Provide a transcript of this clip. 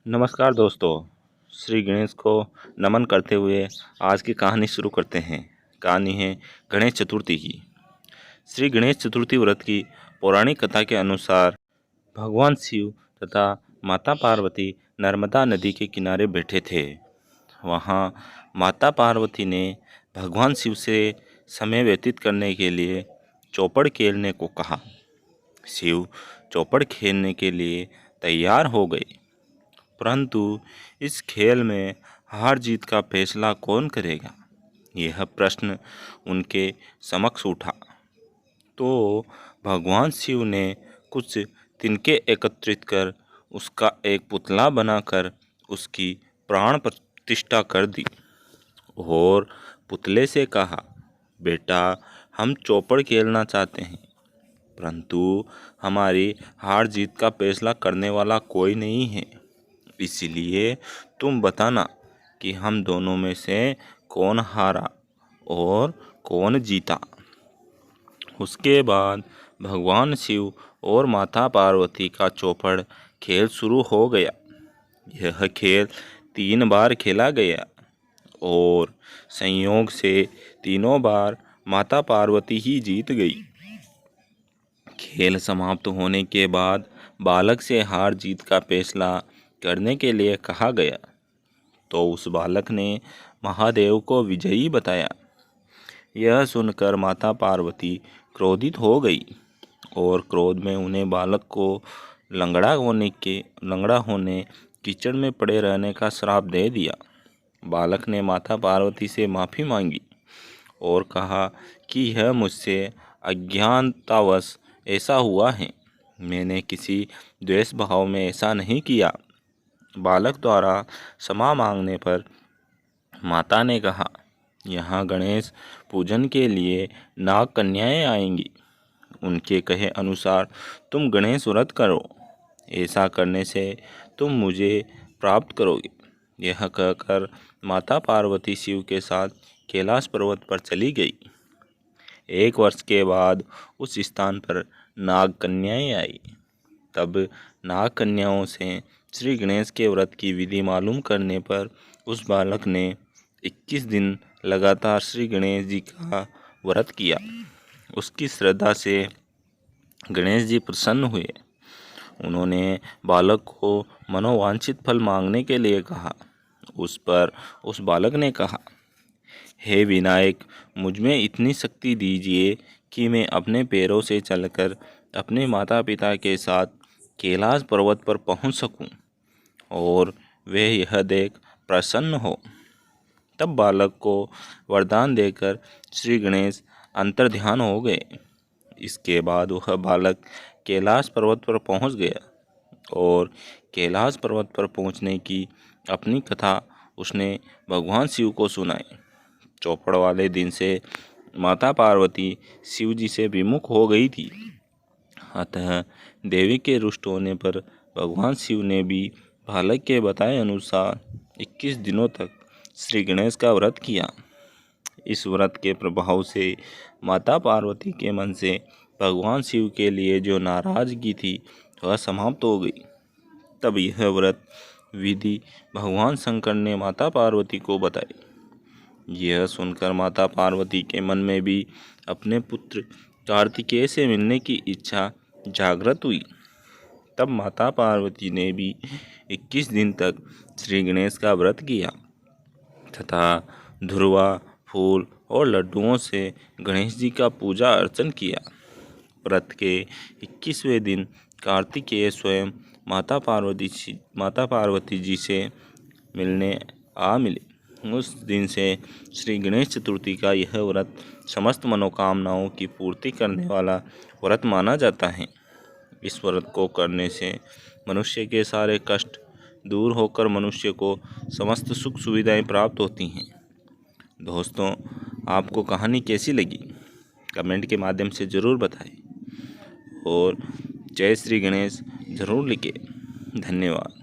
नमस्कार दोस्तों। श्री गणेश को नमन करते हुए आज की कहानी शुरू करते हैं। कहानी है गणेश चतुर्थी की। श्री गणेश चतुर्थी व्रत की पौराणिक कथा के अनुसार भगवान शिव तथा माता पार्वती नर्मदा नदी के किनारे बैठे थे। वहाँ माता पार्वती ने भगवान शिव से समय व्यतीत करने के लिए चौपड़ खेलने को कहा। शिव चौपड़ खेलने के लिए तैयार हो गए, परंतु इस खेल में हार जीत का फैसला कौन करेगा, यह प्रश्न उनके समक्ष उठा। तो भगवान शिव ने कुछ तिनके एकत्रित कर उसका एक पुतला बनाकर उसकी प्राण प्रतिष्ठा कर दी और पुतले से कहा, बेटा, हम चौपड़ खेलना चाहते हैं, परंतु हमारी हार जीत का फैसला करने वाला कोई नहीं है। इसलिए तुम बताना कि हम दोनों में से कौन हारा और कौन जीता। उसके बाद भगवान शिव और माता पार्वती का चौपड़ खेल शुरू हो गया। यह खेल 3 बार खेला गया और संयोग से तीनों बार माता पार्वती ही जीत गई। खेल समाप्त होने के बाद बालक से हार जीत का फैसला करने के लिए कहा गया, तो उस बालक ने महादेव को विजयी बताया। यह सुनकर माता पार्वती क्रोधित हो गई और क्रोध में उन्हें बालक को लंगड़ा होने कीचड़ में पड़े रहने का श्राप दे दिया। बालक ने माता पार्वती से माफ़ी मांगी और कहा कि यह मुझसे अज्ञानतावश ऐसा हुआ है, मैंने किसी द्वेष भाव में ऐसा नहीं किया। बालक द्वारा क्षमा मांगने पर माता ने कहा, यहाँ गणेश पूजन के लिए नाग कन्याएं आएंगी, उनके कहे अनुसार तुम गणेश व्रत करो, ऐसा करने से तुम मुझे प्राप्त करोगे। यह कहकर माता पार्वती शिव के साथ कैलाश पर्वत पर चली गई। 1 वर्ष के बाद उस स्थान पर नाग कन्याएं आई। तब नाग कन्याओं से श्री गणेश के व्रत की विधि मालूम करने पर उस बालक ने 21 दिन लगातार श्री गणेश जी का व्रत किया। उसकी श्रद्धा से गणेश जी प्रसन्न हुए। उन्होंने बालक को मनोवांछित फल मांगने के लिए कहा। उस पर उस बालक ने कहा, हे विनायक, मुझ में इतनी शक्ति दीजिए कि मैं अपने पैरों से चलकर अपने माता पिता के साथ कैलाश पर्वत पर पहुंच सकूं और वे यह देख प्रसन्न हो। तब बालक को वरदान देकर श्री गणेश अंतर्ध्यान हो गए। इसके बाद वह बालक कैलाश पर्वत पर पहुंच गया और कैलाश पर्वत पर पहुंचने की अपनी कथा उसने भगवान शिव को सुनाई। चौपड़ वाले दिन से माता पार्वती शिव जी से विमुख हो गई थी। अतः देवी के रुष्ट होने पर भगवान शिव ने भी बालक के बताए अनुसार 21 दिनों तक श्री गणेश का व्रत किया। इस व्रत के प्रभाव से माता पार्वती के मन से भगवान शिव के लिए जो नाराजगी थी वह समाप्त हो गई। तब यह व्रत विधि भगवान शंकर ने माता पार्वती को बताई। यह सुनकर माता पार्वती के मन में भी अपने पुत्र कार्तिकेय से मिलने की इच्छा जागृत हुई। तब माता पार्वती ने भी 21 दिन तक श्री गणेश का व्रत किया तथा धुरवा, फूल और लड्डुओं से गणेश जी का पूजा अर्चन किया। व्रत के 21वें दिन कार्तिकेय स्वयं माता पार्वती जी से मिलने मिले। उस दिन से श्री गणेश चतुर्थी का यह व्रत समस्त मनोकामनाओं की पूर्ति करने वाला व्रत माना जाता है। इस व्रत को करने से मनुष्य के सारे कष्ट दूर होकर मनुष्य को समस्त सुख सुविधाएं प्राप्त होती हैं। दोस्तों, आपको कहानी कैसी लगी कमेंट के माध्यम से ज़रूर बताएं और जय श्री गणेश ज़रूर लिखें। धन्यवाद।